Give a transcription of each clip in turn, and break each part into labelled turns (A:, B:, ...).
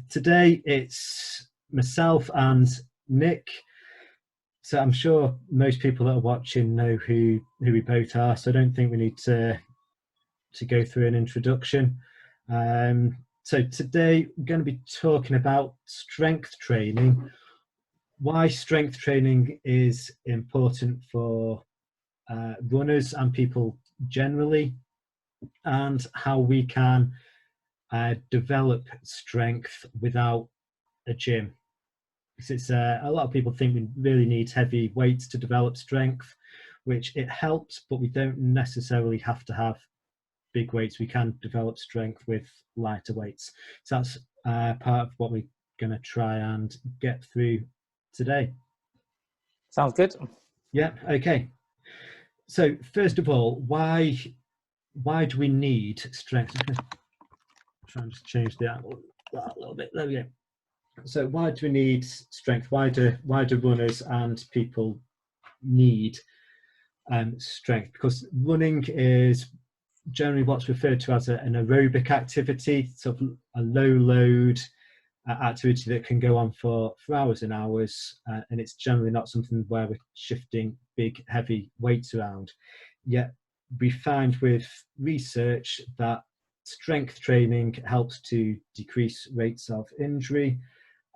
A: Today it's myself and Nick. So I'm sure most people that are watching know who we both are. So I don't think we need to go through an introduction. So today we're going to be talking about strength training, why strength training is important for runners and people generally, and how we can develop strength without a gym. Because it's a lot of people think we really need heavy weights to develop strength, which it helps, but we don't necessarily have to have big weights. We can develop strength with lighter weights. So that's part of what we're going to try and get through today.
B: Sounds good.
A: Yeah, okay. So first of all, why do we need strength? I'm try and just change that a little bit. There we go. So why do we need strength? Why do runners and people need strength? Because running is generally what's referred to as an aerobic activity, sort of a low load activity that can go on for hours and hours, and it's generally not something where we're shifting big heavy weights around. Yet we find with research that strength training helps to decrease rates of injury,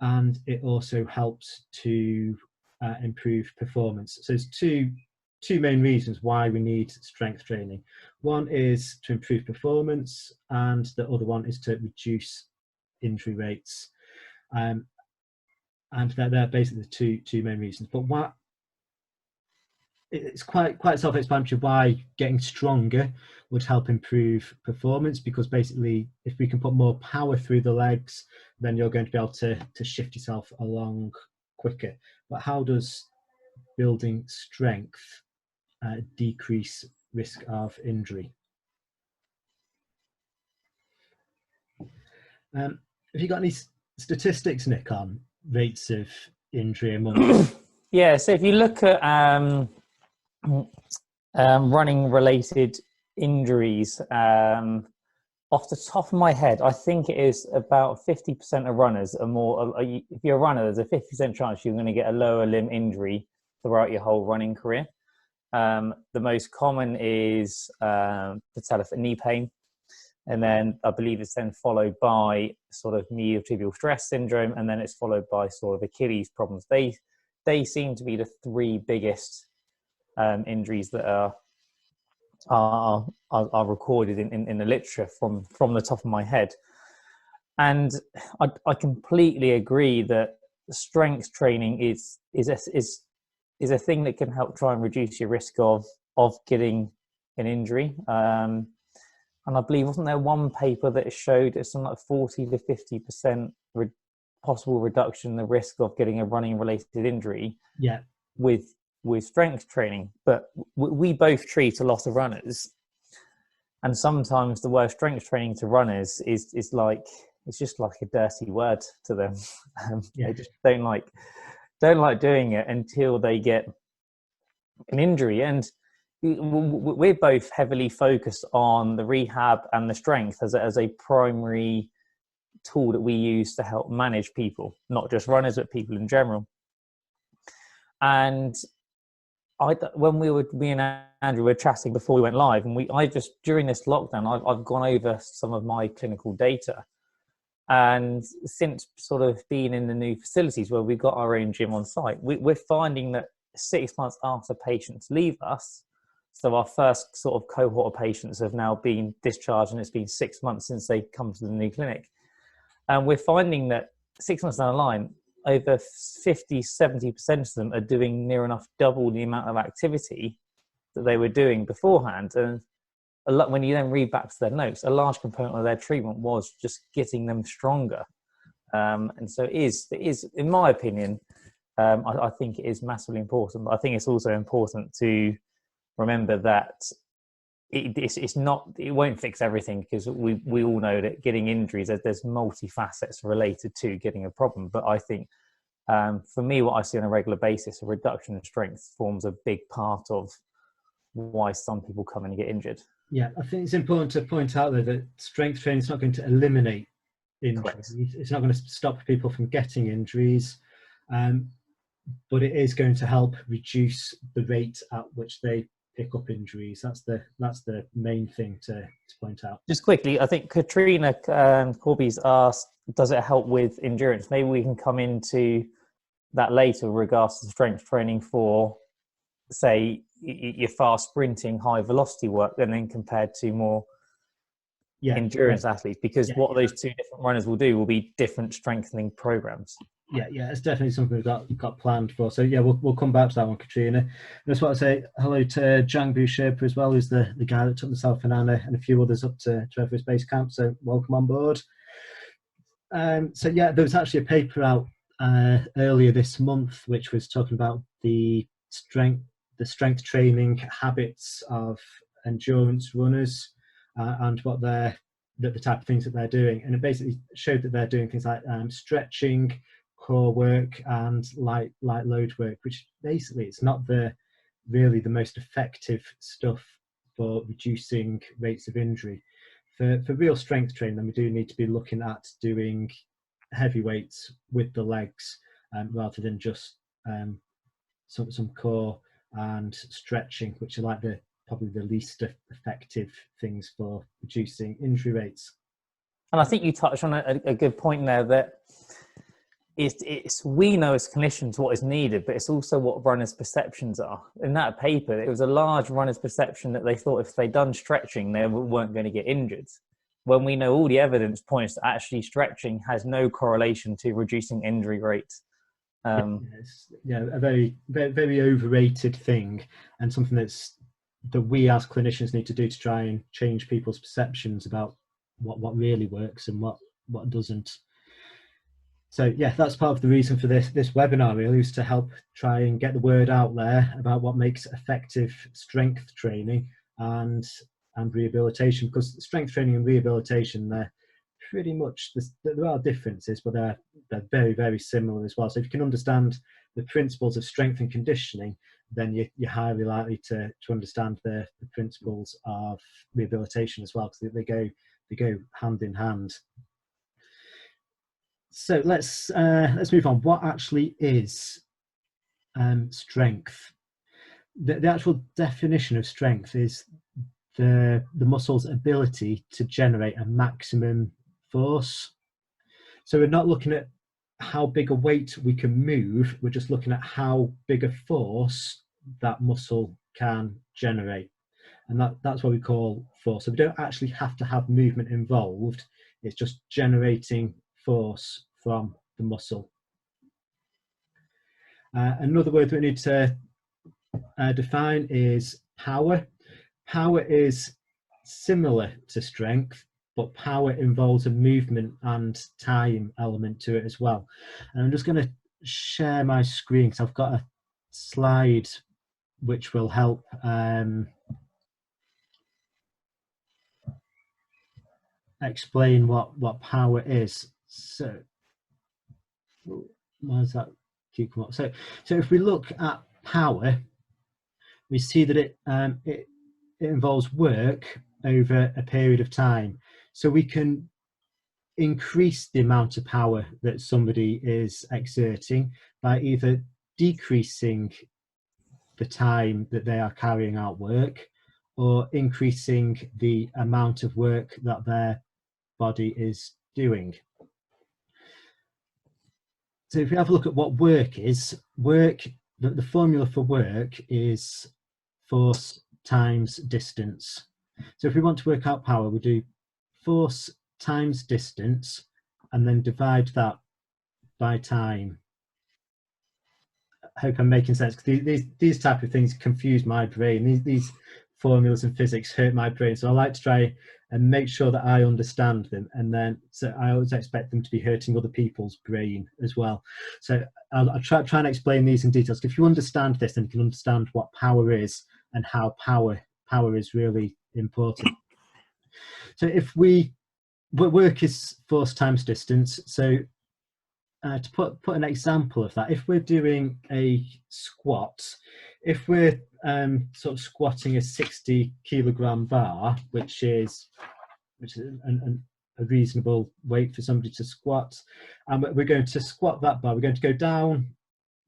A: and it also helps to improve performance. So there's two main reasons why we need strength training. One is to improve performance, and the other one is to reduce injury rates. And they're basically the two main reasons. But it's quite self-explanatory why getting stronger would help improve performance, because basically if we can put more power through the legs, then you're going to be able to shift yourself along quicker. But how does building strength decrease risk of injury? Have you got any statistics, Nick, on rates of injury among
B: Yeah, so if you look at running related injuries, off the top of my head, I think it is about 50% of runners are more, if you're a runner, there's a 50% chance you're going to get a lower limb injury throughout your whole running career. The most common is patella knee pain, and then I believe it's then followed by sort of medial stress syndrome, and then it's followed by sort of Achilles problems. They seem to be the three biggest injuries that are recorded in the literature from the top of my head. And I completely agree that strength training is a thing that can help try and reduce your risk of getting an injury. And I believe, wasn't there one paper that showed it's something like 40 to 50% possible reduction in the risk of getting a running related injury?
A: Yeah.
B: with strength training. But we both treat a lot of runners, and sometimes the word strength training to runners is like, it's just like a dirty word to them. They just don't like doing it until they get an injury. And we're both heavily focused on the rehab and the strength as a primary tool that we use to help manage people, not just runners, but people in general. And me and Andrew were chatting before we went live, and I just, during this lockdown, I've gone over some of my clinical data. And since sort of being in the new facilities where we've got our own gym on site, we're finding that 6 months after patients leave us, so our first sort of cohort of patients have now been discharged, and it's been 6 months since they come to the new clinic. And we're finding that 6 months down the line, over 50-70% of them are doing near enough double the amount of activity that they were doing beforehand. And when you then read back to their notes, a large component of their treatment was just getting them stronger. And so it is, in my opinion, I think it is massively important. But I think it's also important to remember that it won't fix everything, because we all know that getting injuries, there's multifacets related to getting a problem. But I think for me, what I see on a regular basis, a reduction in strength forms a big part of why some people come in and get injured.
A: Yeah, I think it's important to point out though that strength training is not going to eliminate injury.
B: Correct.
A: It's not going to stop people from getting injuries, but it is going to help reduce the rate at which they pick up injuries. That's the main thing to point out.
B: Just quickly, I think Katrina Corby's asked, does it help with endurance? Maybe we can come into that later with regards to strength training for, say, your fast sprinting, high velocity work, and then compared to more endurance athletes, because what those two different runners will do will be different strengthening programs.
A: Yeah, it's definitely something we've got planned for. So yeah, we'll come back to that one, Katrina. And I just want to say hello to Jangbu Sherpa as well, who's the guy that took myself and Anna and a few others up to Everest Base Camp. So welcome on board. So yeah, there was actually a paper out earlier this month which was talking about the strength training habits of endurance runners and what the type of things that they're doing, and it basically showed that they're doing things like stretching, core work, and light load work, which basically it's not really the most effective stuff for reducing rates of injury. For real strength training, then we do need to be looking at doing heavy weights with the legs rather than just some core and stretching, which are like probably the least effective things for reducing injury rates.
B: And I think you touched on a good point there, that it's we know as clinicians what is needed, but it's also what runners' perceptions are. In that paper, it was a large runners' perception that they thought if they'd done stretching, they weren't going to get injured. When we know all the evidence points to actually stretching has no correlation to reducing injury rates.
A: A very, very, very overrated thing, and something that we as clinicians need to do to try and change people's perceptions about what really works and what doesn't. So yeah, that's part of the reason for this webinar, really, is to help try and get the word out there about what makes effective strength training and rehabilitation, because strength training and rehabilitation, they're pretty much, there are differences, but they're very, very similar as well. So if you can understand the principles of strength and conditioning, then you're highly likely to understand the principles of rehabilitation as well, because they go hand in hand. So let's move on. What actually is strength? The actual definition of strength is the muscle's ability to generate a maximum force. So we're not looking at how big a weight we can move, we're just looking at how big a force that muscle can generate. And that's what we call force. So we don't actually have to have movement involved, it's just generating force from the muscle. Another word that we need to define is power. Power is similar to strength, but power involves a movement and time element to it as well. And I'm just going to share my screen because I've got a slide which will help explain what power is. So why does that keep coming up? So if we look at power, we see that it involves work over a period of time. So we can increase the amount of power that somebody is exerting by either decreasing the time that they are carrying out work or increasing the amount of work that their body is doing. So if we have a look at what work is, the formula for work is force times distance. So if we want to work out power, we do force times distance and then divide that by time. I hope I'm making sense, because these type of things confuse my brain. These formulas and physics hurt my brain, so I like to try and make sure that I understand them, and then so I always expect them to be hurting other people's brain as well. So I'll try and explain these in details. If you understand this, then you can understand what power is and how power is really important. So if work is force times distance. So to put an example of that, if we're doing a squat, if we're sort of squatting a 60 kilogram bar, which is a reasonable weight for somebody to squat. And we're going to squat that bar. We're going to go down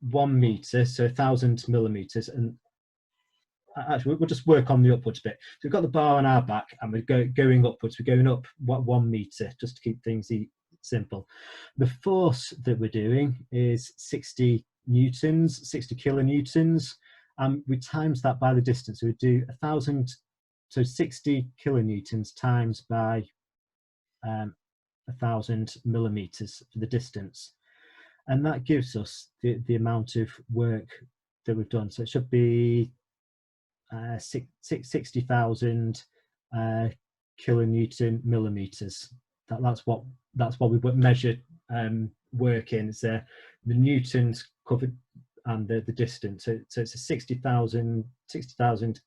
A: 1 meter, so 1,000 millimeters, and actually we'll just work on the upwards bit. So we've got the bar on our back and we're going upwards. We're going up 1 meter just to keep things simple. The force that we're doing is 60 newtons, 60 kilonewtons, and we times that by the distance. So we do 1,000, so 60 kilonewtons times by 1,000 millimeters for the distance, and that gives us the amount of work that we've done. So it should be 60,000 kilonewton millimeters. That's what we would measure work in. It's the newtons covered and the distance. So it's a 60,000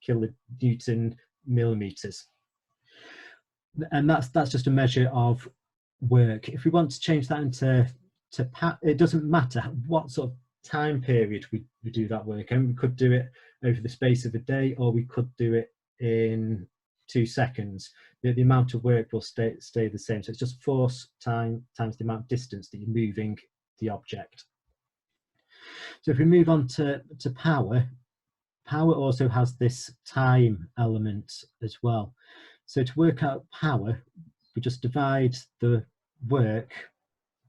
A: kilonewton millimeters, and that's just a measure of work. If we want to change that into it doesn't matter what sort of time period we do that work, and we could do it over the space of a day, or we could do it in 2 seconds. The amount of work will stay the same. So it's just force times the amount of distance that you're moving the object. So if we move on to power also has this time element as well. So to work out power, we just divide the work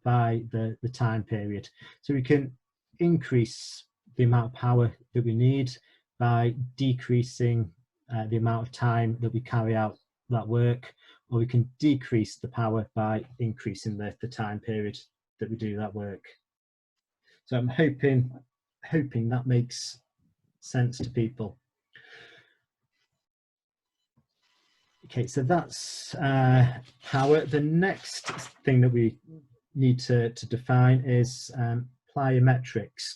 A: by the time period. So we can increase the amount of power that we need by decreasing the amount of time that we carry out that work, or we can decrease the power by increasing the time period that we do that work. So I'm hoping that makes sense to people. Okay, so that's power. The next thing that we need to define is plyometrics.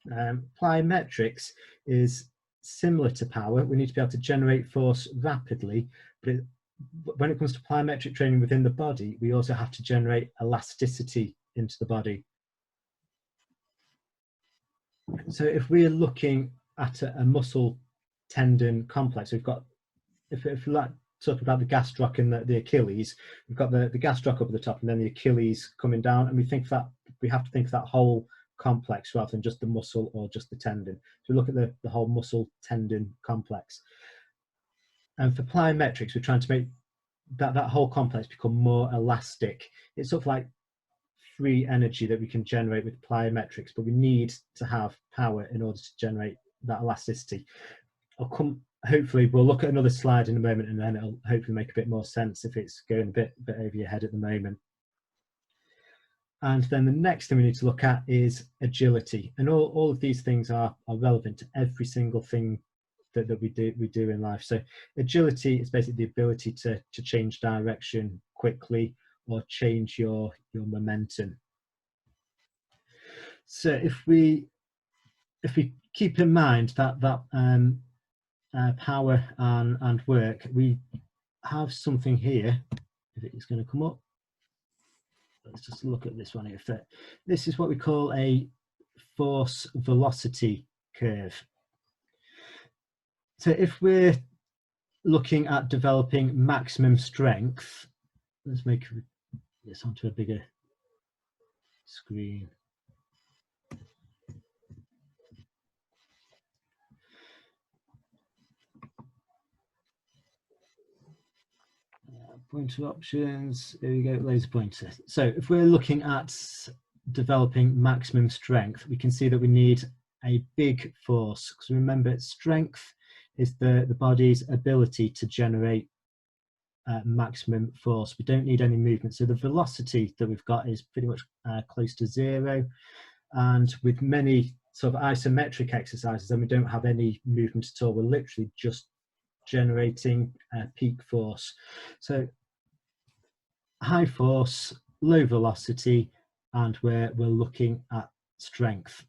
A: Plyometrics is similar to power. We need to be able to generate force rapidly, but when it comes to plyometric training within the body, we also have to generate elasticity into the body. So if we're looking at a muscle tendon complex, we've got, if we like talk about the gastroc and the Achilles, we've got the gastroc up at the top and then the Achilles coming down, and we have to think of that whole complex rather than just the muscle or just the tendon. So we look at the whole muscle tendon complex. And for plyometrics, we're trying to make that whole complex become more elastic. It's sort of like free energy that we can generate with plyometrics, but we need to have power in order to generate that elasticity. Hopefully we'll look at another slide in a moment, and then it'll hopefully make a bit more sense if it's going a bit over your head at the moment. And then the next thing we need to look at is agility, and all of these things are relevant to every single thing that we do in life. So agility is basically the ability to change direction quickly or change your momentum. So if we keep in mind that power and work, we have something here. If it's going to come up, let's just look at this one here. This is what we call a force velocity curve. So if we're looking at developing maximum strength, let's make this onto a bigger screen. Pointer options, there we go, laser pointer. So if we're looking at developing maximum strength, we can see that we need a big force. Because remember, strength is the body's ability to generate maximum force. We don't need any movement. So the velocity that we've got is pretty much close to 0. And with many sort of isometric exercises, then we don't have any movement at all. We're literally just generating peak force. So high force, low velocity, and we're looking at strength.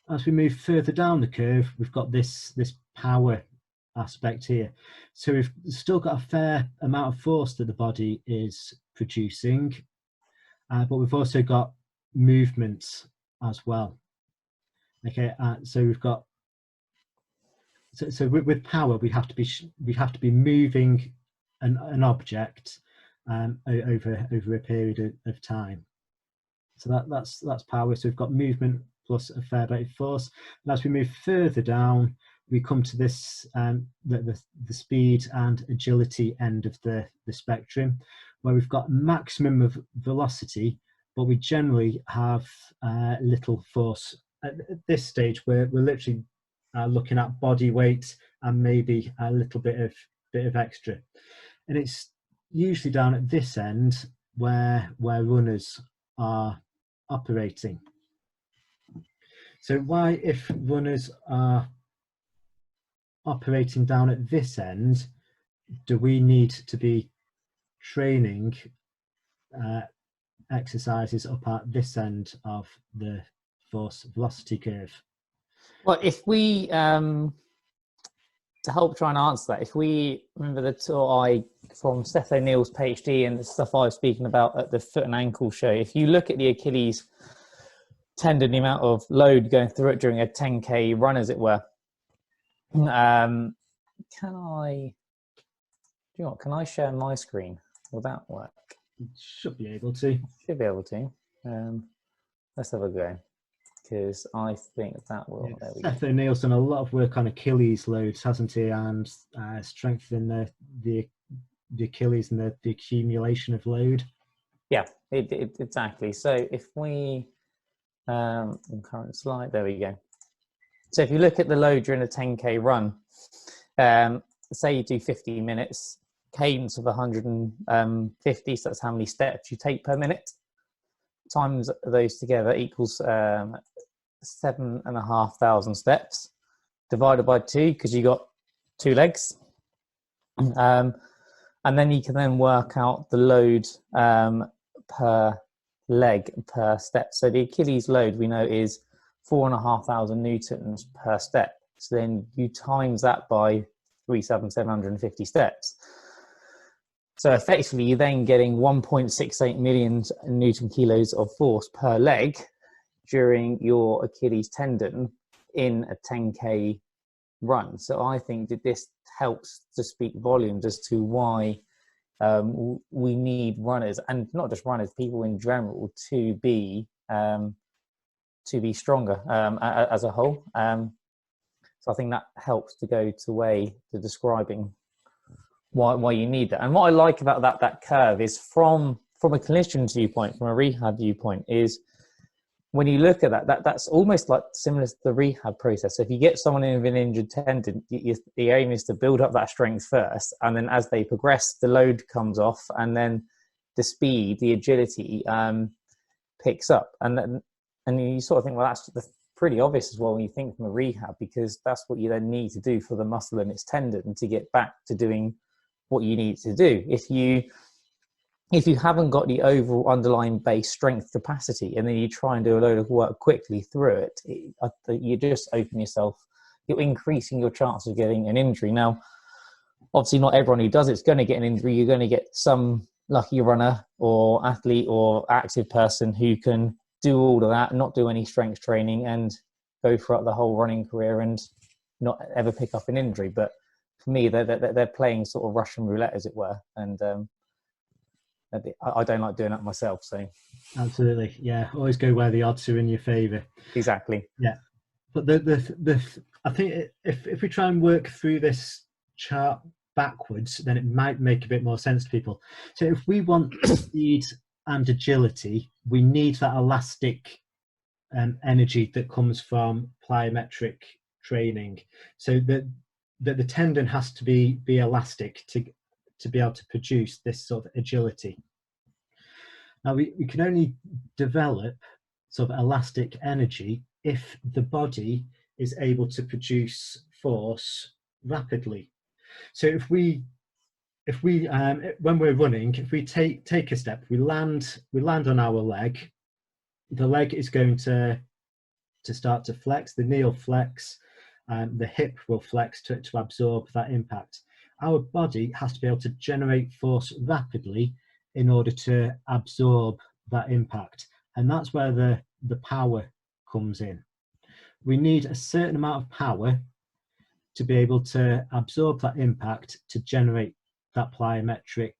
A: As we move further down the curve, we've got this power aspect here. So we've still got a fair amount of force that the body is producing, but we've also got movement as well. Okay, so we've got so with power we have to be moving an object over a period of time. So that's power. So we've got movement plus a fair bit of force. And as we move further down, we come to this the speed and agility end of the spectrum, where we've got maximum of velocity, but we generally have little force. At this stage, we're literally looking at body weight and maybe a little bit of extra, and it's usually down at this end where runners are operating. So why, if runners are operating down at this end, do we need to be training exercises up at this end of the force velocity curve?
B: Well, if we to help try and answer that, if we remember the tour from Seth O'Neill's PhD and the stuff I was speaking about at the foot and ankle show, if you look at the Achilles tendon, the amount of load going through it during a 10K run, as it were, can I share my screen? Will that work?
A: Should be able to.
B: Should be able to. Let's have a go, because I think that will.
A: Yeah,
B: there we
A: Seth
B: go.
A: O'Neill's done a lot of work on Achilles loads, hasn't he? And strengthening the Achilles and the accumulation of load.
B: Yeah, exactly. So if we current slide, there we go. So if you look at the load during a 10K run, say you do 50 minutes, cadence of 150, so that's how many steps you take per minute, times those together equals 7,500 steps, divided by 2, because you got 2 legs. And then you can then work out the load per leg per step. So the Achilles load we know is 4,500 newtons per step. So then you times that by 3,750 steps. So effectively you're then getting 1.68 million Newton kilos of force per leg during your Achilles tendon in a 10K run. So I think that this helps to speak volumes as to why we need runners, and not just runners, people in general, to be stronger as a whole. So I think that helps to go to way to describing why you need that. And what I like about that curve is from a clinician's viewpoint, from a rehab viewpoint, is when you look at that's almost like similar to the rehab process. So if you get someone in with an injured tendon, the aim is to build up that strength first, and then as they progress, the load comes off, and then the speed, the agility picks up. And you sort of think, well, that's pretty obvious as well when you think from a rehab, because that's what you then need to do for the muscle and its tendon to get back to doing what you need to do. If you haven't got the overall underlying base strength capacity, and then you try and do a load of work quickly through it, you just you're increasing your chance of getting an injury. Now, obviously not everyone who does it's going to get an injury. You're going to get some lucky runner or athlete or active person who can do all of that, not do any strength training, and go throughout the whole running career and not ever pick up an injury. But for me, they're playing sort of Russian roulette, as it were, and I don't like doing that myself. So
A: absolutely, yeah, always go where the odds are in your favour.
B: Exactly.
A: Yeah, but I think if we try and work through this chart backwards, then it might make a bit more sense to people. So if we want speed and agility, we need that elastic energy that comes from plyometric training. So that the tendon has to be elastic to be able to produce this sort of agility. Now we can only develop sort of elastic energy if the body is able to produce force rapidly. So if we when we're running, if we take a step, we land on our leg, the leg is going to start to flex, the knee will flex, the hip will flex to absorb that impact. Our body has to be able to generate force rapidly in order to absorb that impact, and that's where the power comes in. We need a certain amount of power to be able to absorb that impact to generate that plyometric,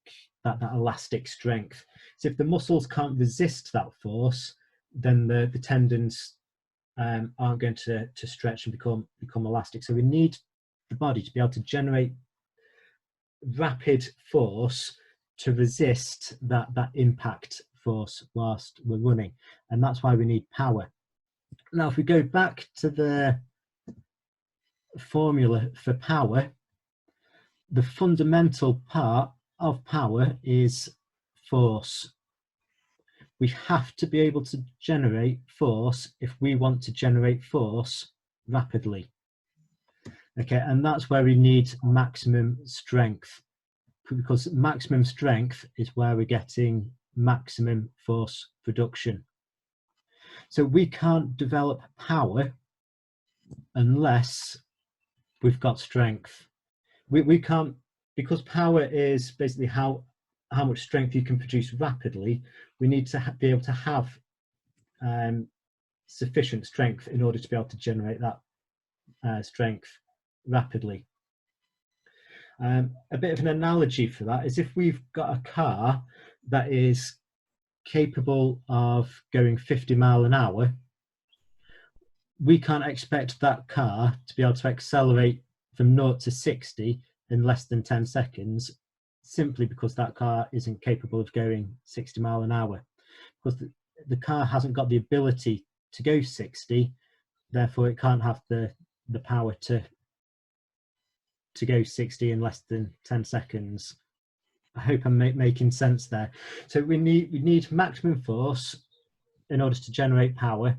A: that elastic strength. So if the muscles can't resist that force, then the tendons aren't going to stretch and become elastic. So we need the body to be able to generate rapid force to resist that impact force whilst we're running, and that's why we need power. Now, if we go back to the formula for power, the fundamental part of power is force. We have to be able to generate force if we want to generate force rapidly. Okay, and that's where we need maximum strength, because maximum strength is where we're getting maximum force production. So we can't develop power unless we've got strength. We can't, because power is basically how much strength you can produce rapidly. We need to be able to have sufficient strength in order to be able to generate that strength rapidly. A bit of an analogy for that is if we've got a car that is capable of going 50 miles an hour, we can't expect that car to be able to accelerate from 0 to 60 in less than 10 seconds, simply because that car isn't capable of going 60 miles an hour. Because the car hasn't got the ability to go 60, therefore it can't have the power to go 60 in less than 10 seconds. I hope I'm making sense there. So we need maximum force in order to generate power,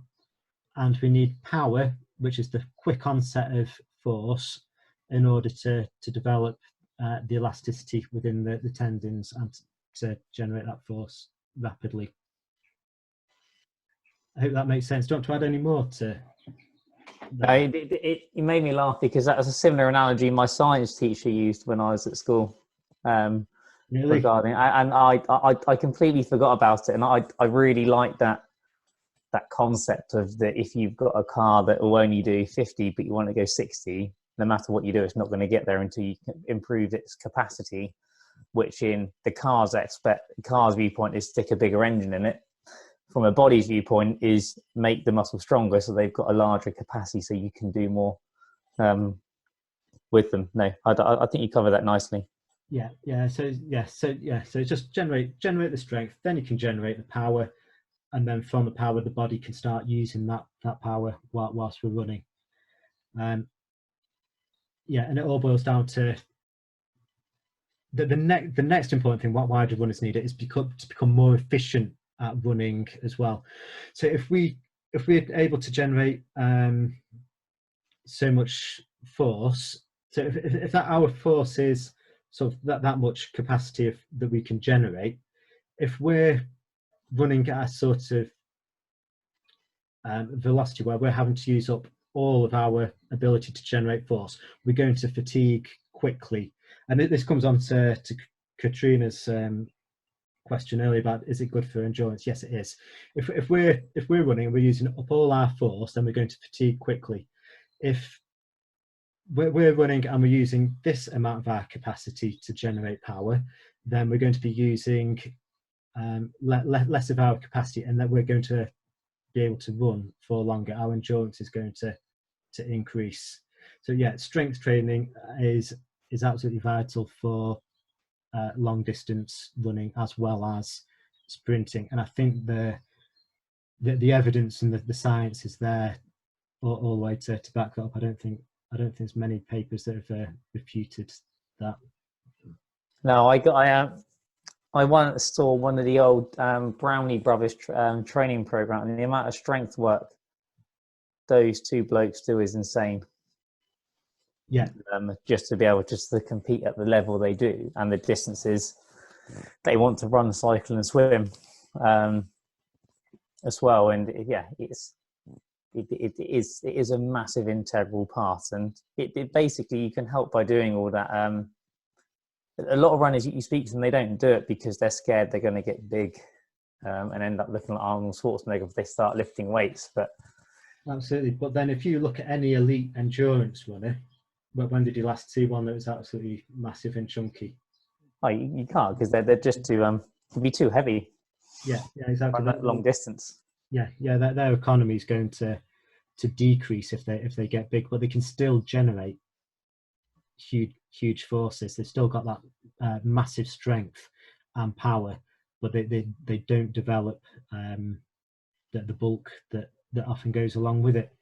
A: and we need power, which is the quick onset of force, in order to develop the elasticity within the tendons and to generate that force rapidly. I hope that makes sense. Do you want to add any more to that?
B: It made me laugh because that was a similar analogy my science teacher used when I was at school.
A: Really?
B: Regarding, and I completely forgot about it, and I really like that concept of that if you've got a car that will only do 50 but you want to go 60, no matter what you do, it's not going to get there until you can improve its capacity, which in the car's viewpoint is stick a bigger engine in it. From a body's viewpoint is make the muscle stronger so they've got a larger capacity so you can do more with them. No, I think you covered that nicely.
A: So just generate the strength, then you can generate the power, and then from the power the body can start using that power whilst we're running. And it all boils down to the next important thing. Why do runners need it is to become more efficient at running as well. So if we're able to generate so much force, so if that our force is sort of that much capacity that we can generate, if we're running at a sort of velocity where we're having to use up all of our ability to generate force, we're going to fatigue quickly. And this comes on to Katrina's question earlier about, is it good for endurance? Yes, it is. If we're running and we're using up all our force, then we're going to fatigue quickly. If we're running and we're using this amount of our capacity to generate power, then we're going to be using less of our capacity, and then we're going to be able to run for longer. Our endurance is going to increase. So strength training is absolutely vital for long distance running as well as sprinting, and I think the evidence and the science is there all the way to back up. I don't think there's many papers that have refuted that.
B: No, I once saw one of the old Brownie Brothers training program, and the amount of strength work those two blokes do is insane. Just to be able to compete at the level they do and the distances they want to run, cycle and swim as well. And it is a massive integral part, and it basically you can help by doing all that. A lot of runners, you speak to them, they don't do it because they're scared they're going to get big and end up looking like Arnold Schwarzenegger if they start lifting weights. But
A: absolutely. But then if you look at any elite endurance runner, when did you last see one that was absolutely massive and chunky?
B: Oh, you can't, because they're just too can be too heavy
A: Yeah, exactly.
B: on that long distance.
A: Their economy is going to decrease if they get big, but they can still generate huge forces. They've still got that massive strength and power, but they don't develop the bulk that often goes along with it.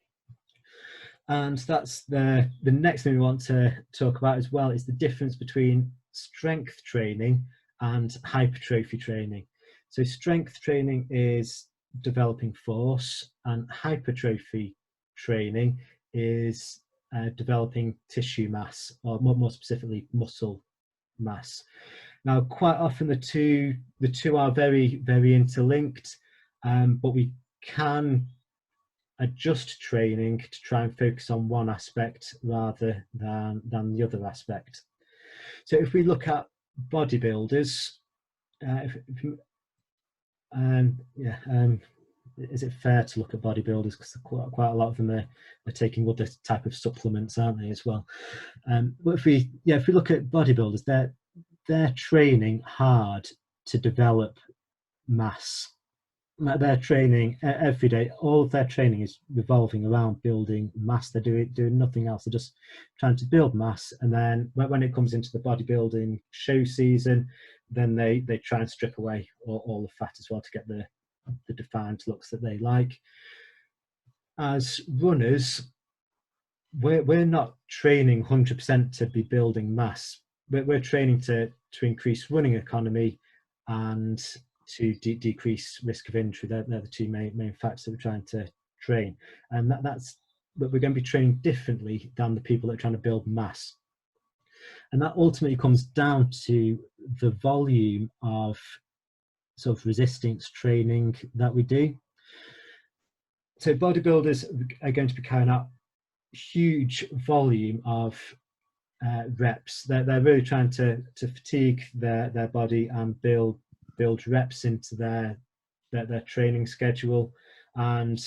A: And that's the next thing we want to talk about as well, is the difference between strength training and hypertrophy training. So strength training is developing force, and hypertrophy training is developing tissue mass, or more specifically muscle mass. Now, quite often the two are very interlinked, but we can adjust training to try and focus on one aspect rather than the other aspect. So if we look at bodybuilders, is it fair to look at bodybuilders, because quite a lot of them are taking other type of supplements, aren't they, as well? But if we look at bodybuilders, they're training hard to develop mass. They're training every day. All of their training is revolving around building mass. They're doing nothing else. They're just trying to build mass, and then when it comes into the bodybuilding show season, then they try and strip away all the fat as well to get the defined looks that they like. As runners, we're not training 100% to be building mass. We're training to increase running economy and to decrease risk of injury. They're the two main factors that we're trying to train, and that's but we're going to be training differently than the people that are trying to build mass. And that ultimately comes down to the volume of sort of resistance training that we do. So bodybuilders are going to be carrying out huge volume of reps. They're really trying to fatigue their body and build reps into their training schedule. And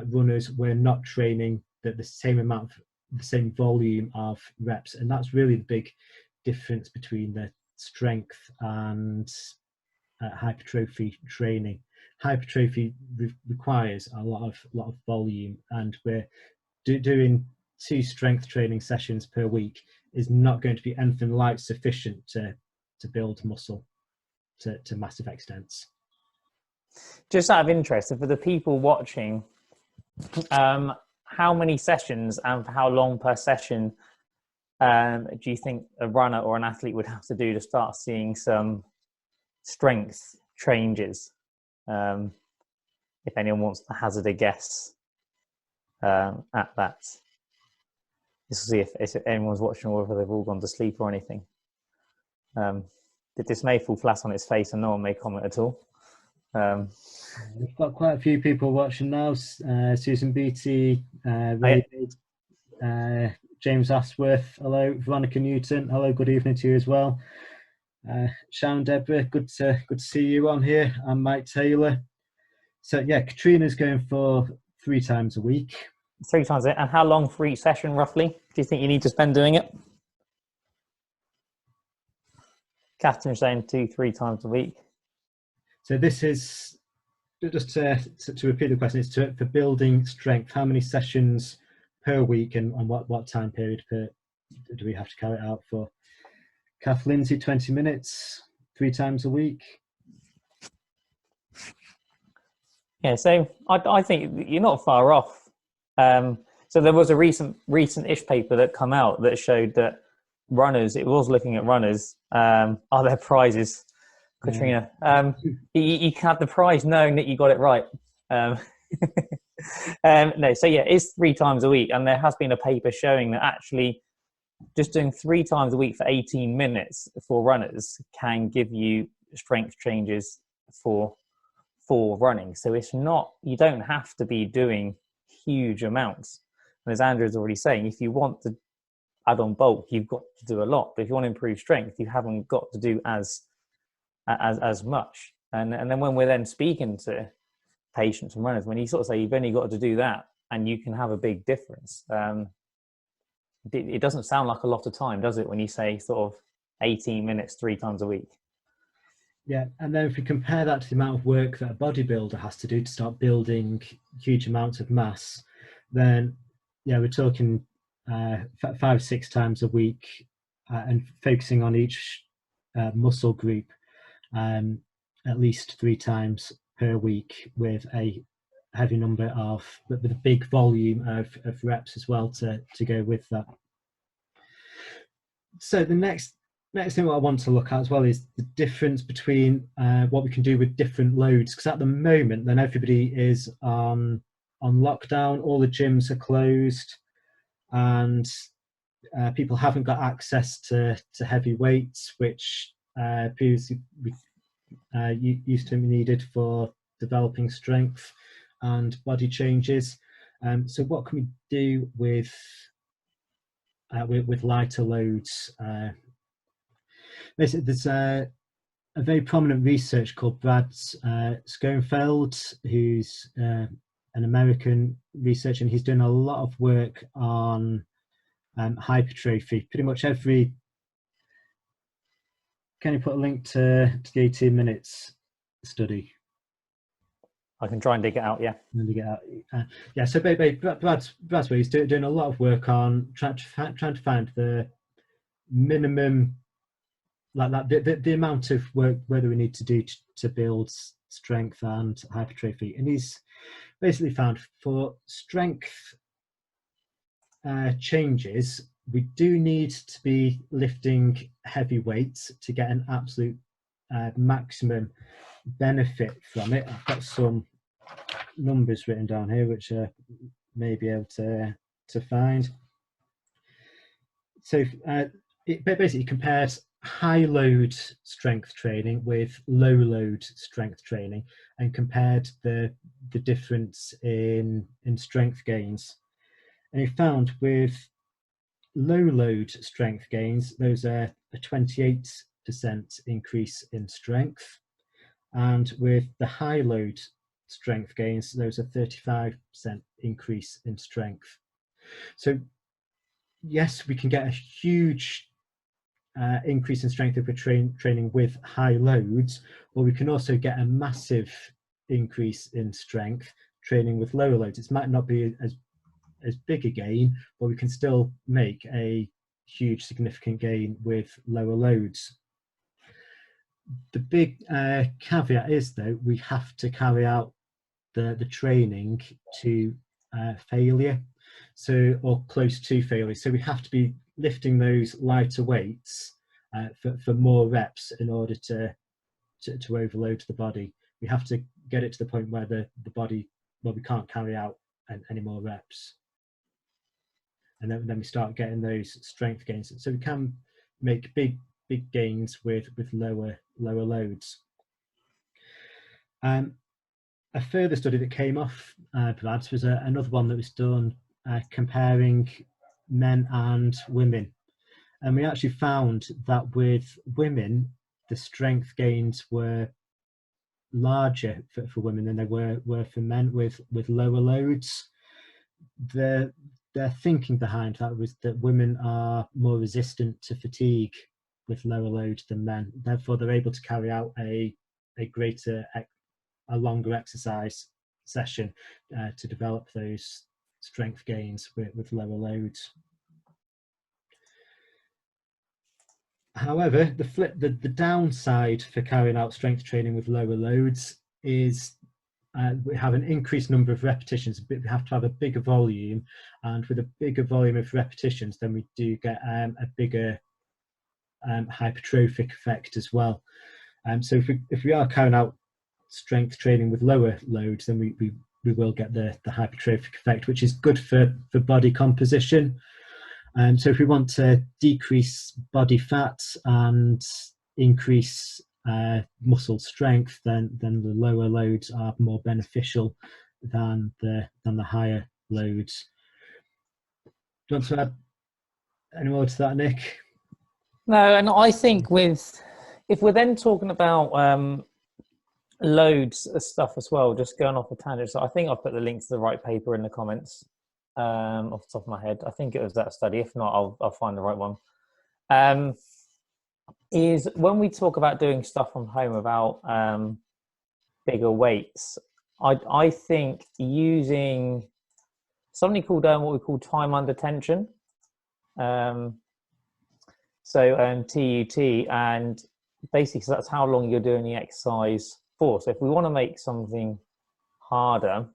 A: runners, we're not training the same volume of reps, and that's really the big difference between the strength and hypertrophy training. Hypertrophy requires a lot of volume, and we're doing 2 strength training sessions per week is not going to be anything like sufficient to build muscle to massive extents.
B: Just out of interest, for the people watching, how many sessions and for how long per session do you think a runner or an athlete would have to do to start seeing some strength changes? If anyone wants to hazard a guess at that. Just to see if anyone's watching or whether they've all gone to sleep or anything. This may fall flat on its face and no one may comment at all.
A: We've got quite a few people watching now. Susan Beattie, Ray, James Ashworth, hello. Veronica Newton, hello, good evening to you as well. Sharon Deborah, good to see you on here. And Mike Taylor. So yeah, Katrina's going for 3 times a week.
B: 3 times it. And how long for each session, roughly, do you think you need to spend doing it? Catherine's saying 2-3 times a week.
A: So this is, just to repeat the question, is for building strength, how many sessions per week and what time period do we have to carry it out for? Kath Lindsay, 20 minutes, 3 times a week.
B: Yeah, so I think you're not far off. So there was a recent-ish paper that come out that showed that runners, it was looking at runners, are there prizes, Katrina? You can have the prize knowing that you got it right. No, so yeah, it's 3 times a week, and there has been a paper showing that actually just doing 3 times a week for 18 minutes for runners can give you strength changes for running. So it's not, you don't have to be doing huge amounts. And as Andrew is already saying, if you want to add on bulk, you've got to do a lot. But if you want to improve strength, you haven't got to do as much. And then when we're then speaking to patients and runners, when you sort of say you've only got to do that and you can have a big difference, it doesn't sound like a lot of time, does it, when you say sort of 18 minutes 3 times a week.
A: Yeah, and then if we compare that to the amount of work that a bodybuilder has to do to start building huge amounts of mass, then yeah, we're talking 5-6 times a week, and focusing on each muscle group at least 3 times per week, with a heavy number of, with a big volume of reps as well to go with that. So the next thing what I want to look at as well is the difference between what we can do with different loads, because at the moment then everybody is on lockdown, all the gyms are closed, and people haven't got access to heavy weights, which previously used to be needed for developing strength and body changes. So what can we do with lighter loads? Basically, there's a very prominent research called Brad Schoenfeld, who's an American researcher, and he's doing a lot of work on hypertrophy. Pretty much every. Can you put a link to the 18 minutes study?
B: I can try and dig it out. Yeah.
A: Yeah. So Brad's where he's doing a lot of work on trying to find the minimum, like that, the amount of work whether we need to do to build strength and hypertrophy. And he's basically found for strength changes, we do need to be lifting heavy weights to get an absolute maximum benefit from it. I've got some numbers written down here which I may be able to find. So it basically compares high load strength training with low load strength training, and compared the difference in strength gains. And he found with low load strength gains, those are a 28% increase in strength, and with the high load strength gains, those are 35% increase in strength. So yes, we can get a huge increase in strength if we're training with high loads, but we can also get a massive increase in strength training with lower loads. It might not be as big a gain, but we can still make a huge significant gain with lower loads. The big caveat is, though, we have to carry out the training to failure, or close to failure. So we have to be lifting those lighter weights for more reps in order to overload the body. We have to get it to the point where the body, well, we can't carry out any more reps, and then we start getting those strength gains. So we can make big gains with lower loads. A further study that came off Brad's was another one that was done comparing men and women, and we actually found that with women the strength gains were larger for women than they were for men with lower loads. Their thinking behind that was that women are more resistant to fatigue with lower loads than men, therefore they're able to carry out a longer exercise session to develop those strength gains with lower loads. However, the downside for carrying out strength training with lower loads is we have an increased number of repetitions. We have to have a bigger volume, and with a bigger volume of repetitions, then we do get a bigger hypertrophic effect as well. So if we are carrying out strength training with lower loads, then we will get the hypertrophic effect, which is good for body composition. So if we want to decrease body fat and increase muscle strength, then the lower loads are more beneficial than the higher loads. Do you want to add any more to that, Nick?
B: No, and I think if we're then talking about loads of stuff as well, just going off a tangent. So I think I've put the link to the right paper in the comments off the top of my head. I think it was that study. If not, I'll find the right one. is when we talk about doing stuff from home without bigger weights, I think using something called what we call time under tension. TUT, and basically so that's how long you're doing the exercise for. So if we want to make something harder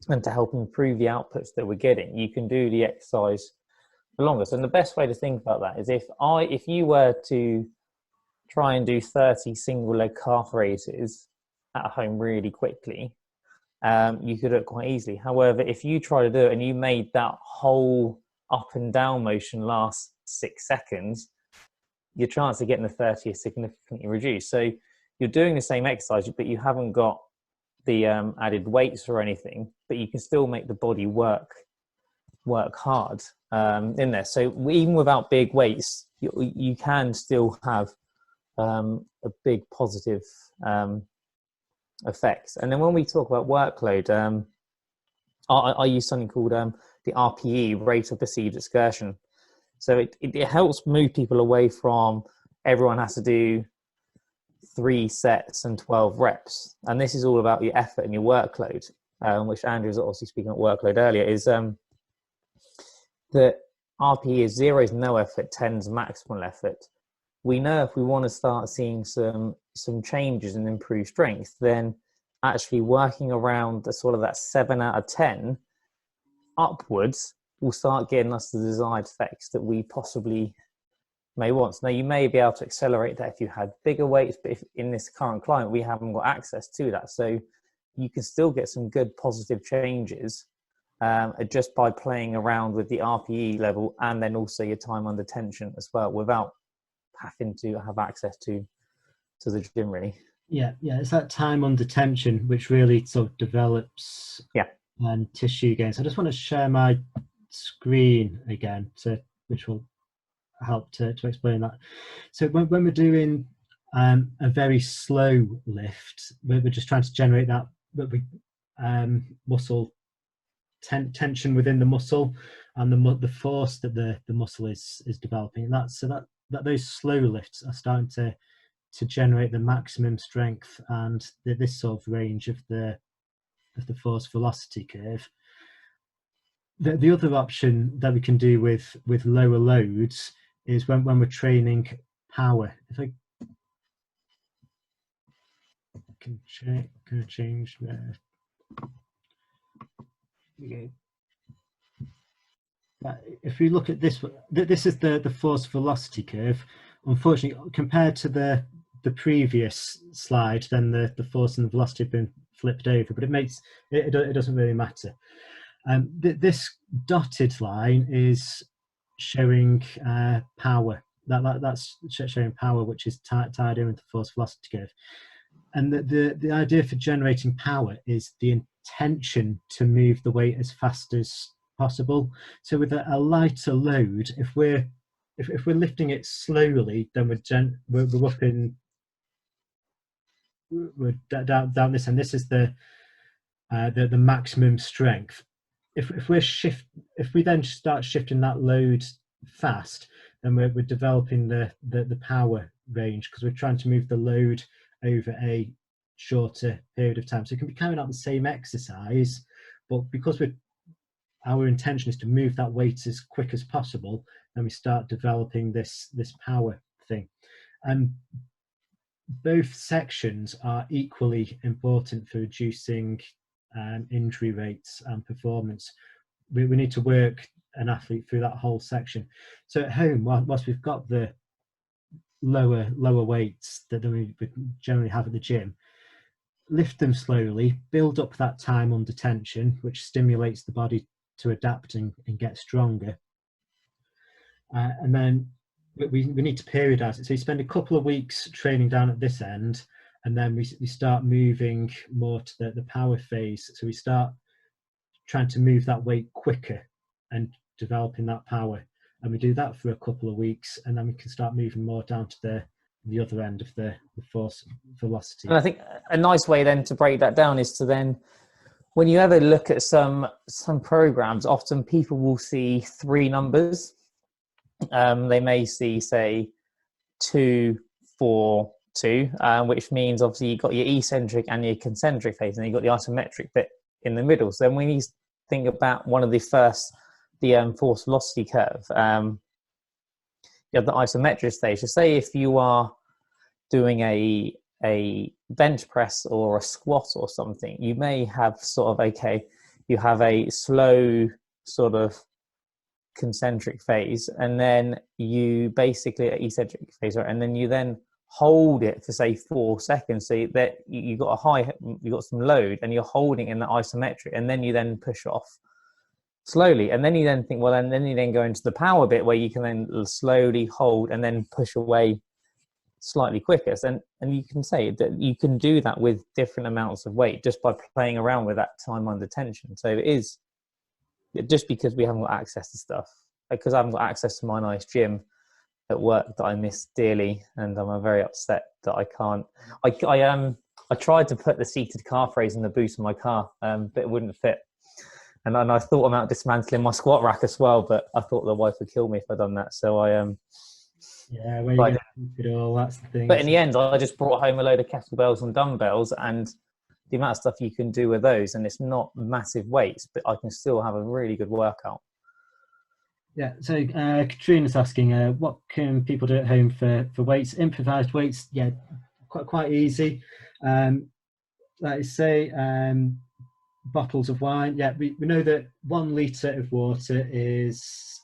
B: and to help improve the outputs that we're getting, you can do the exercise for longer. So the best way to think about that is if you were to try and do 30 single leg calf raises at home really quickly, you could do it quite easily. However, if you try to do it and you made that whole up and down motion last 6 seconds, your chance of getting the 30 is significantly reduced. So you're doing the same exercise, but you haven't got the added weights or anything, but you can still make the body work hard in there. So even without big weights, you can still have a big positive effects. And then when we talk about workload, I use something called the RPE, rate of perceived excursion. So it helps move people away from everyone has to do 3 sets and 12 reps. And this is all about your effort and your workload, which Andrew was obviously speaking about workload earlier, is that RPE is 0 is no effort, 10 is maximal effort. We know if we want to start seeing some changes and improved strength, then actually working around the sort of that 7 out of 10 upwards will start getting us the desired effects that we possibly may want. Now, you may be able to accelerate that if you had bigger weights, but if in this current climate, we haven't got access to that. So you can still get some good positive changes just by playing around with the RPE level and then also your time under tension as well, without having to have access to the gym, really.
A: Yeah, it's that time under tension which really sort of develops tissue gains. I just want to share my screen again, which will help to explain that. So when we're doing a very slow lift, we're just trying to generate that muscle tension within the muscle and the force that the muscle is developing. And that those slow lifts are starting to generate the maximum strength and this sort of range of the force velocity curve. The other option that we can do with lower loads is when we're training power. If I can change there. Okay. If we look at this, this is the force velocity curve. Unfortunately, compared to the previous slide, then the force and the velocity have been flipped over, but it doesn't really matter. This dotted line is showing power. That's showing power, which is tied in with the force velocity curve. And the idea for generating power is the intention to move the weight as fast as possible. So with a lighter load, if we're lifting it slowly, then we're up in we're down this, and this is the maximum strength. If we then start shifting that load fast, then we're developing the power range, because we're trying to move the load over a shorter period of time. So it can be carrying out the same exercise, but because our intention is to move that weight as quick as possible, then we start developing this power thing. And both sections are equally important for reducing injury rates and performance. We need to work an athlete through that whole section. So at home, whilst we've got the lower weights that we generally have at the gym, lift them slowly, build up that time under tension, which stimulates the body to adapt and get stronger. And then we need to periodize it. So you spend a couple of weeks training down at this end, and then we start moving more to the power phase. So we start trying to move that weight quicker and developing that power. And we do that for a couple of weeks, and then we can start moving more down to the other end of the force velocity.
B: And I think a nice way then to break that down is to then, when you ever look at some programs, often people will see 3 numbers. They may see, say, 2, 4, 2, which means obviously you've got your eccentric and your concentric phase, and you've got the isometric bit in the middle. So then when you think about one of the first, the force velocity curve, you have the isometric stage. So say if you are doing a bench press or a squat or something, you may have sort of, okay, you have a slow sort of concentric phase, and then you basically eccentric phase, right? And then you then hold it for say 4 seconds, so that you got you got some load, and you're holding in the isometric, and then you then push off slowly, and then you then think, well, and then you then go into the power bit where you can then slowly hold and then push away slightly quicker. And you can say that you can do that with different amounts of weight just by playing around with that time under tension. So it is just because we haven't got access to stuff, because I haven't got access to my nice gym at work that I miss dearly, and I'm very upset that I can't. I tried to put the seated calf raise in the boot of my car, but it wouldn't fit. And I thought about dismantling my squat rack as well, but I thought the wife would kill me if I'd done that. So
A: yeah, where you going to keep it all? That's the thing.
B: But in the end, I just brought home a load of kettlebells and dumbbells, and the amount of stuff you can do with those, and it's not massive weights, but I can still have a really good workout.
A: Yeah, so Katrina's asking, what can people do at home for weights? Improvised weights, yeah, quite easy. Like I say, bottles of wine. Yeah, we know that 1 litre of water is,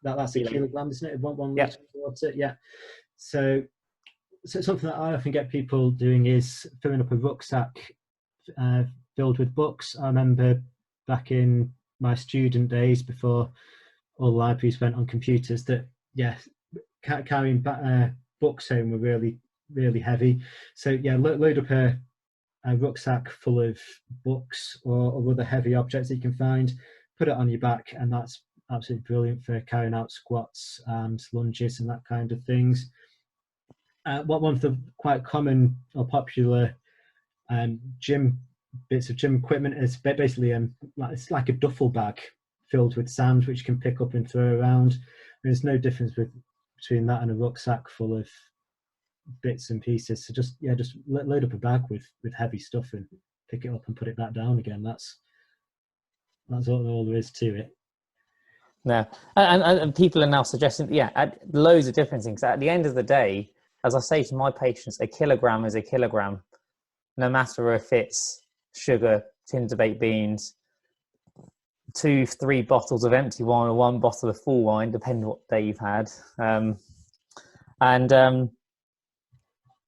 A: that's a kilogram, isn't it? One litre of water, yeah. So something that I often get people doing is filling up a rucksack filled with books. I remember back in my student days, before all the libraries went on computers, that carrying books home were really heavy. So yeah, load up a rucksack full of books or other heavy objects that you can find, put it on your back, and that's absolutely brilliant for carrying out squats and lunges and that kind of things. One of the quite common or popular gym bits of gym equipment is basically it's like a duffel bag filled with sand, which you can pick up and throw around. There's no difference between that and a rucksack full of bits and pieces. So just load up a bag with heavy stuff and pick it up and put it back down again. That's all there is to it.
B: No, and people are now suggesting, loads of different things. At the end of the day, as I say to my patients, a kilogram is a kilogram, no matter if it's sugar, tins of baked beans, 2-3 bottles of empty wine or 1 bottle of full wine, depending on what day you've had.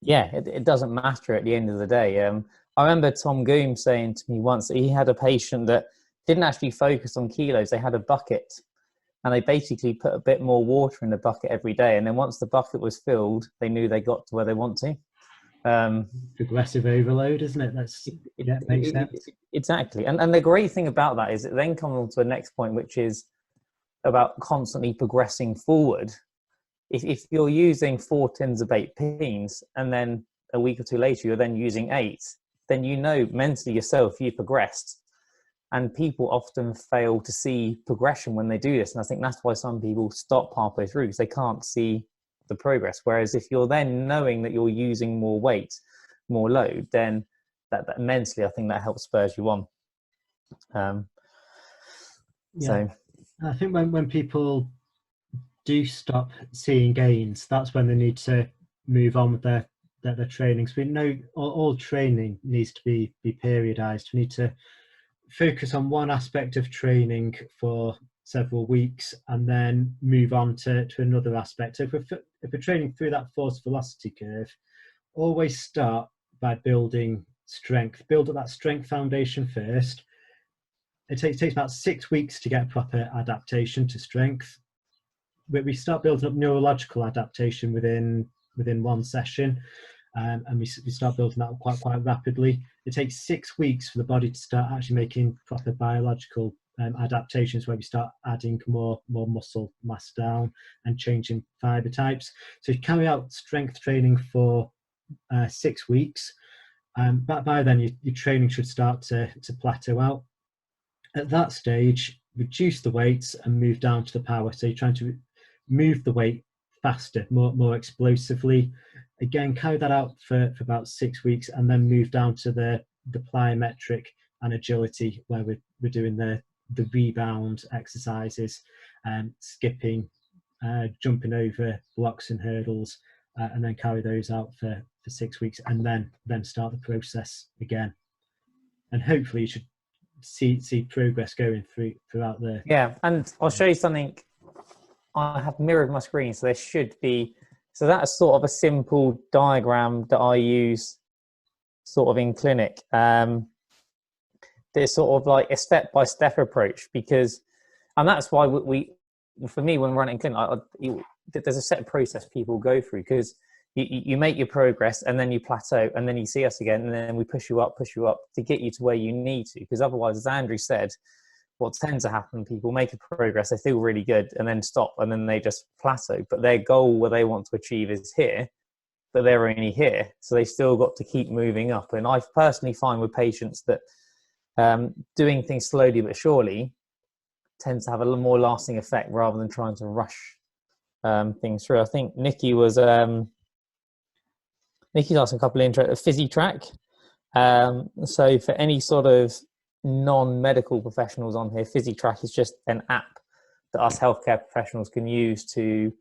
B: It doesn't matter at the end of the day. I remember Tom Goom saying to me once that he had a patient that didn't actually focus on kilos. They had a bucket, and they basically put a bit more water in the bucket every day. And then once the bucket was filled, they knew they got to where they want to.
A: Progressive overload, isn't it? Makes sense.
B: Exactly. And the great thing about that is it then comes on to the next point, which is about constantly progressing forward. If you're using 4 tins of baked beans, and then a week or 2 later you're then using 8, then you know mentally yourself you progressed. And people often fail to see progression when they do this. And I think that's why some people stop halfway through, because they can't see the progress. Whereas if you're then knowing that you're using more weight, more load, then that mentally, I think that helps spurs you on. So
A: I think when people do stop seeing gains, that's when they need to move on with their training. So we know all training needs to be periodized. We need to focus on one aspect of training for several weeks and then move on to another aspect. So if we're training through that force velocity curve, always start by building strength. Build up that strength foundation first. It takes about 6 weeks to get proper adaptation to strength. We start building up neurological adaptation within 1 session, and we start building that up quite rapidly. It takes 6 weeks for the body to start actually making proper biological adaptations, where we start adding more muscle mass down and changing fiber types. So you carry out strength training for 6 weeks, but by then your training should start to plateau out. At that stage, reduce the weights and move down to the power. So you're trying to move the weight faster, more explosively. Again, carry that out for about 6 weeks, and then move down to the plyometric and agility, where we're doing the rebound exercises, skipping, jumping over blocks and hurdles, and then carry those out for 6 weeks, and then start the process again. And hopefully you should see progress going throughout the...
B: Yeah, and I'll show you something. I have mirrored my screen, so there should be, so that's sort of a simple diagram that I use sort of in clinic. There's sort of like a step-by-step approach, because, and that's why for me, when running clinic, there's a set process people go through, because you make your progress and then you plateau, and then you see us again, and then we push you up to get you to where you need to. Because otherwise, as Andrew said, what tends to happen, people make a progress, they feel really good, and then stop, and then they just plateau. But their goal, where they want to achieve, is here, but they're only here, so they still got to keep moving up. And I personally find with patients that doing things slowly but surely tends to have a little more lasting effect, rather than trying to rush things through. I think Nikki's asking a couple of PhysiTrack. So for any sort of non-medical professionals on here, PhysiTrack is just an app that us healthcare professionals can use to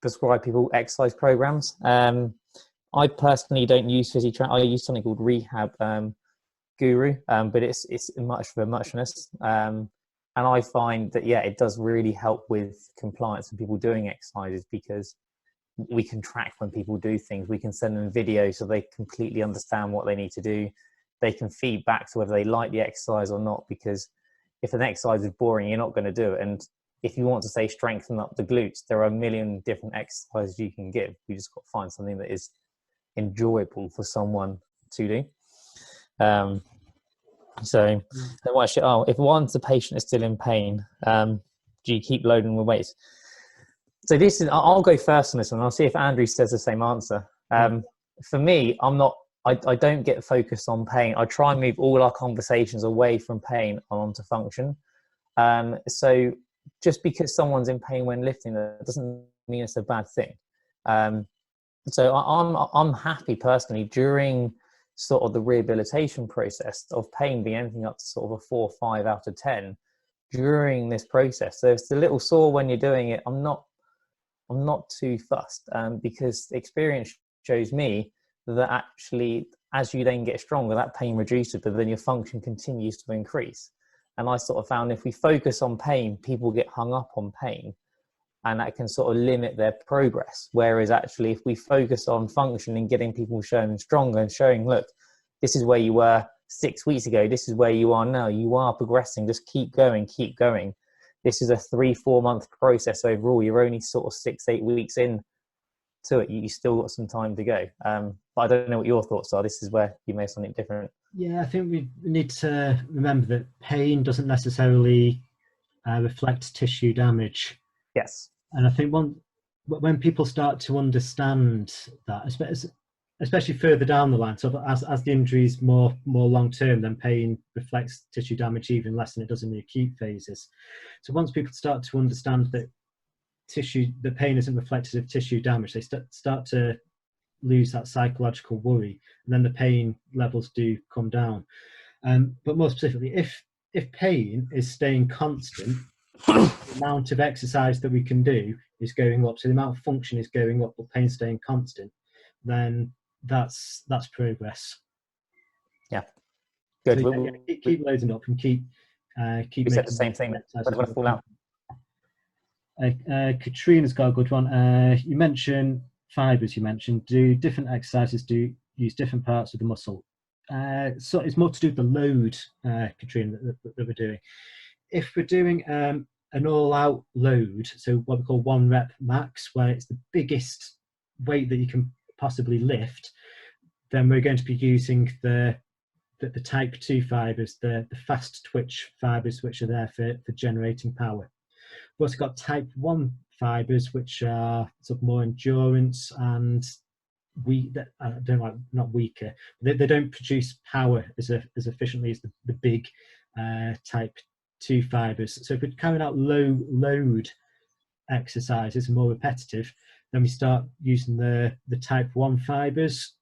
B: prescribe people exercise programs. I personally don't use PhysiTrack. I use something called Rehab Guru, but it's much for muchness. And I find that, yeah, it does really help with compliance and people doing exercises, because we can track when people do things. We can send them videos so they completely understand what they need to do. They can feed back to whether they like the exercise or not, because if an exercise is boring, you're not going to do it. And if you want to say strengthen up the glutes, there are a million different exercises you can give. You just got to find something that is enjoyable for someone to do. So if once the patient is still in pain, do you keep loading with weights? So this is, I'll go first on this one. I'll see if Andrew says the same answer. For me, I don't get focused on pain. I try and move all our conversations away from pain onto function. So just because someone's in pain when lifting, that doesn't mean it's a bad thing. So I'm happy personally during sort of the rehabilitation process of pain being anything up to sort of a 4 or 5 out of 10 during this process. So if it's a little sore when you're doing it, I'm not too fussed, because the experience shows me that actually, as you then get stronger, that pain reduces, but then your function continues to increase. And I sort of found if we focus on pain, people get hung up on pain, and that can sort of limit their progress. Whereas actually, if we focus on function and getting people showing stronger and showing, look, this is where you were 6 weeks ago, this is where you are now, you are progressing, just keep going. This is a 3-4 month process overall. You're only sort of 6-8 weeks in to it. You still got some time to go. But I don't know what your thoughts are. This is where you may have something different.
A: Yeah, I think we need to remember that pain doesn't necessarily reflect tissue damage.
B: Yes.
A: And I think when people start to understand that, especially further down the line, so as the injury is more long term, then pain reflects tissue damage even less than it does in the acute phases. So once people start to understand that the pain isn't reflective of tissue damage, they start to lose that psychological worry, and then the pain levels do come down. But more specifically, if pain is staying constant, the amount of exercise that we can do is going up, so the amount of function is going up, but pain staying constant, then that's progress.
B: Yeah, good.
A: So, keep loading up and keep
B: we said the same thing. But I'm going to fall out.
A: Katrina's got a good one. You mentioned fibers. Do different exercises use different parts of the muscle? So it's more to do with the load, Katrina, that we're doing. If we're doing an all-out load, so what we call 1 rep max, where it's the biggest weight that you can possibly lift, then we're going to be using the type 2 fibers, the fast twitch fibers, which are there for generating power. We've also got type 1 fibers, which are sort of more endurance and not weaker. They don't produce power as efficiently as the big type 2 fibers. So if we're carrying out low load exercises, more repetitive, then we start using the type 1 fibers,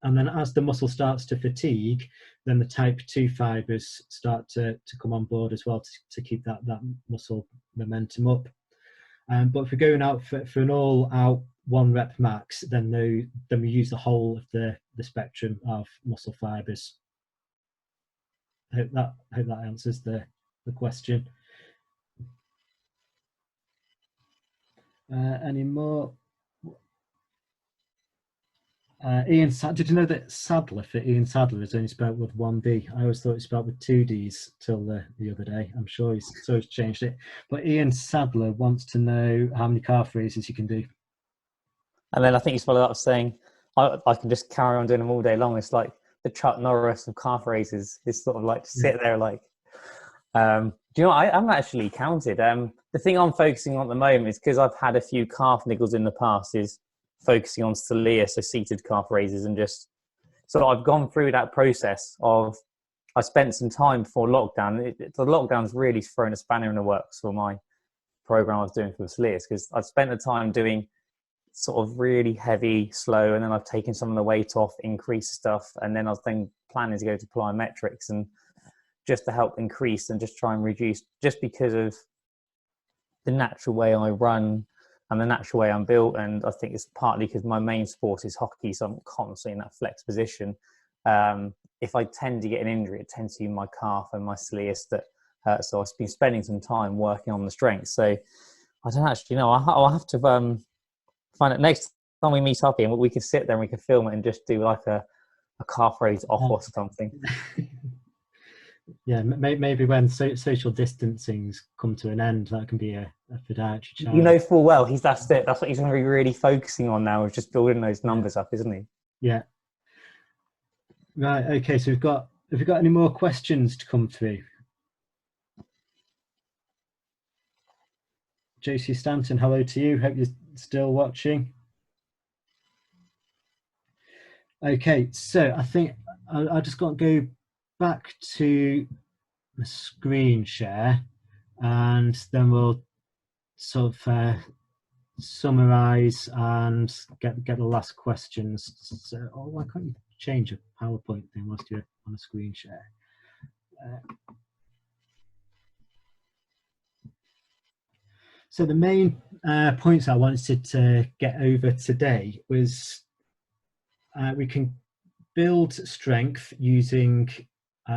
A: and then as the muscle starts to fatigue, then the type 2 fibers start to come on board as well to keep that muscle momentum up. But if we're going out for an all-out 1 rep max, then we use the whole of the spectrum of muscle fibers. I hope that answers the question. Any more? Ian, did you know that Sadler for Ian Sadler is only spelled with 1 D? I always thought it was spelled with 2 Ds till the other day. I'm sure he's changed it. But Ian Sadler wants to know how many calf raises you can do.
B: And then I think you followed up saying, I can just carry on doing them all day long. It's like the Chuck Norris of calf raises. It's sort of like to sit there like, do you know, I haven't actually counted. The thing I'm focusing on at the moment is because I've had a few calf niggles in the past is focusing on Celia, so seated calf raises, and just so I've gone through that process of I spent some time before lockdown. The lockdown's really thrown a spanner in the works for my program I was doing for the Celias, because I've spent the time doing sort of really heavy, slow, and then I've taken some of the weight off, increased stuff, and then I was then planning to go to Plyometrics and just to help increase and just try and reduce, just because of the natural way I run and the natural way I'm built. And I think it's partly because my main sport is hockey, so I'm constantly in that flex position. If I tend to get an injury, it tends to be my calf and my Celias that hurt. So I've been spending some time working on the strength. So I don't actually know. I'll have to find it next time we meet up, and we can sit there and we can film it and just do like a calf raise off or something.
A: Yeah, maybe when social distancing's come to an end, that can be a podiatry challenge.
B: You know full well that's it. That's what he's going to be really focusing on now, is just building those numbers up, isn't he?
A: Yeah. Right. Okay. So have we got any more questions to come through? JC Stanton, hello to you. Hope you're still watching. Okay. So I think I just got to go back to the screen share, and then we'll sort of summarize and get the last questions. So, why can't you change a PowerPoint thing whilst you're on a screen share? So the main points I wanted to get over today was we can build strength using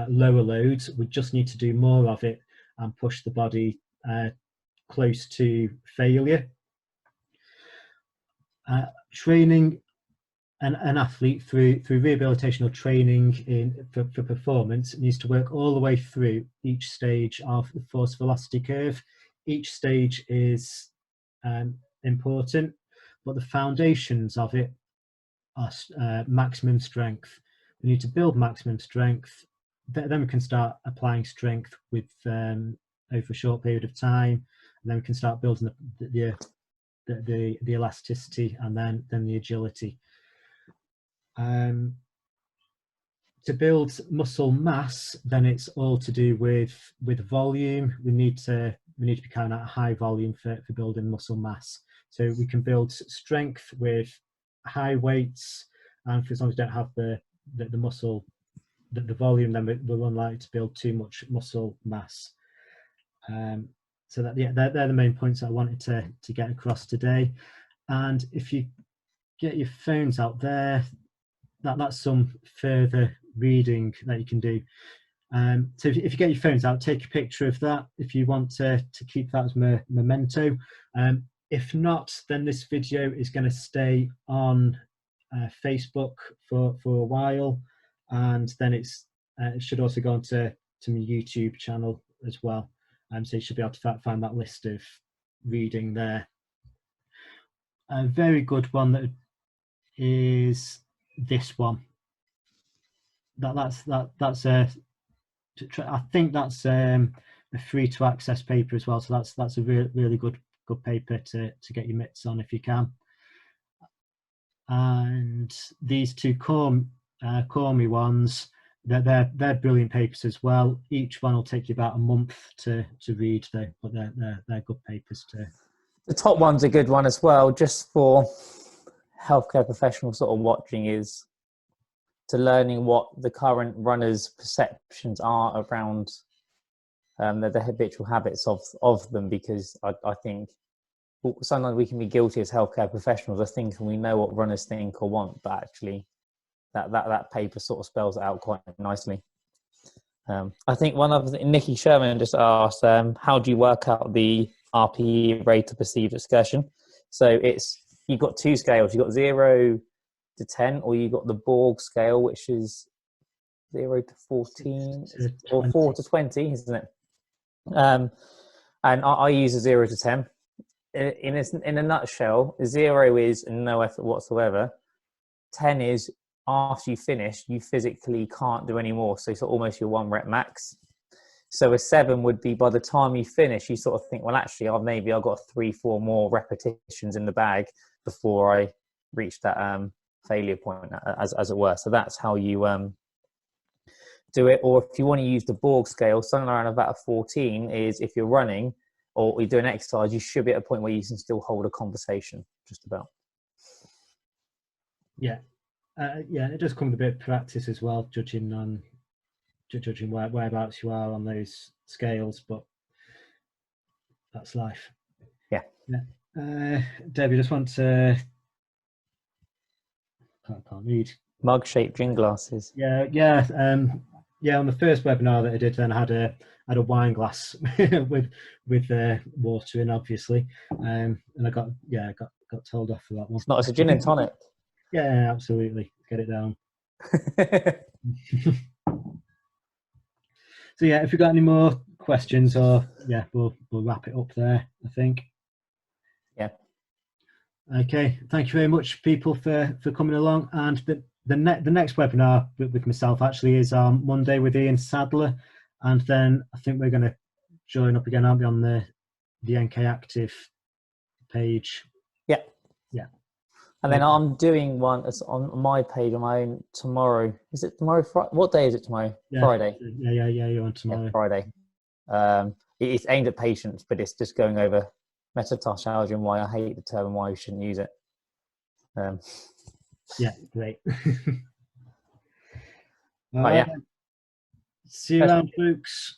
A: lower loads. We just need to do more of it and push the body close to failure. Training an athlete through rehabilitational training for performance needs to work all the way through each stage of the force velocity curve. Each stage is important, but the foundations of it are maximum strength. We need to build maximum strength, then we can start applying strength with over a short period of time, and then we can start building the elasticity and then the agility. To build muscle mass, then it's all to do with volume. We need to be kind of at a high volume for building muscle mass. So we can build strength with high weights, and as long as we don't have the muscle, the volume, then we're unlikely to build too much muscle mass. So they're the main points that I wanted to get across today. And if you get your phones out there, that's some further reading that you can do. So if you get your phones out, take a picture of that if you want to keep that as memento. If not, then this video is going to stay on Facebook for a while, and then it should also go onto my YouTube channel as well. So you should be able to find that list of reading there. A very good one that is this one. That's I think that's a free to access paper as well. So that's a really good paper to get your mitts on if you can. And these two Cormy ones, they're brilliant papers as well. Each one will take you about a month to read though, but they're good papers to
B: The top one's a good one as well, just for healthcare professionals sort of watching, is to learning what the current runners' perceptions are around the habitual habits of them, because I think sometimes we can be guilty as healthcare professionals of thinking we know what runners think or want, but actually that paper sort of spells it out quite nicely. I think one other thing, Nikki Sherman just asked, how do you work out the RPE rate of perceived excursion? So you've got two scales. You've got 0 to 10, or you've got the Borg scale, which is 0 to 14, or 4 to 20, isn't it? And I use a 0 to 10. In a nutshell, 0 is no effort whatsoever. 10 is after you finish, you physically can't do any more. So it's almost your 1 rep max. So a 7 would be by the time you finish, you sort of think, well, actually, I've got 3-4 more repetitions in the bag before I reach that failure point, as it were. So that's how you do it. Or if you want to use the Borg scale, something around about a 14 is if you're running or you do an exercise, you should be at a point where you can still hold a conversation, just about.
A: Yeah. It does come with a bit of practice as well, judging whereabouts you are on those scales, but that's life.
B: Yeah.
A: Deb, you just want to... can't read.
B: Mug-shaped gin glasses.
A: Yeah. On the first webinar that I did, then I had a wine glass with water in, obviously, and I got told off for that one.
B: It's not, it's a gin and tonic.
A: Yeah, absolutely. Get it down. So yeah, if you've got any more questions, or we'll wrap it up there, I think.
B: Yeah.
A: Okay. Thank you very much, people, for coming along. And the next webinar with myself actually is on Monday with Ian Sadler, and then I think we're going to join up again, aren't we, on the NK Active page?
B: Yeah.
A: Yeah.
B: And then I'm doing one on my page on my own tomorrow. Is it tomorrow? What day is it tomorrow?
A: Yeah,
B: Friday.
A: Yeah. You're on tomorrow.
B: Yeah, Friday. It's aimed at patients, but it's just going over metatarsalgia and why I hate the term and why we shouldn't use it.
A: Yeah, great.
B: Right, yeah.
A: See you around, folks.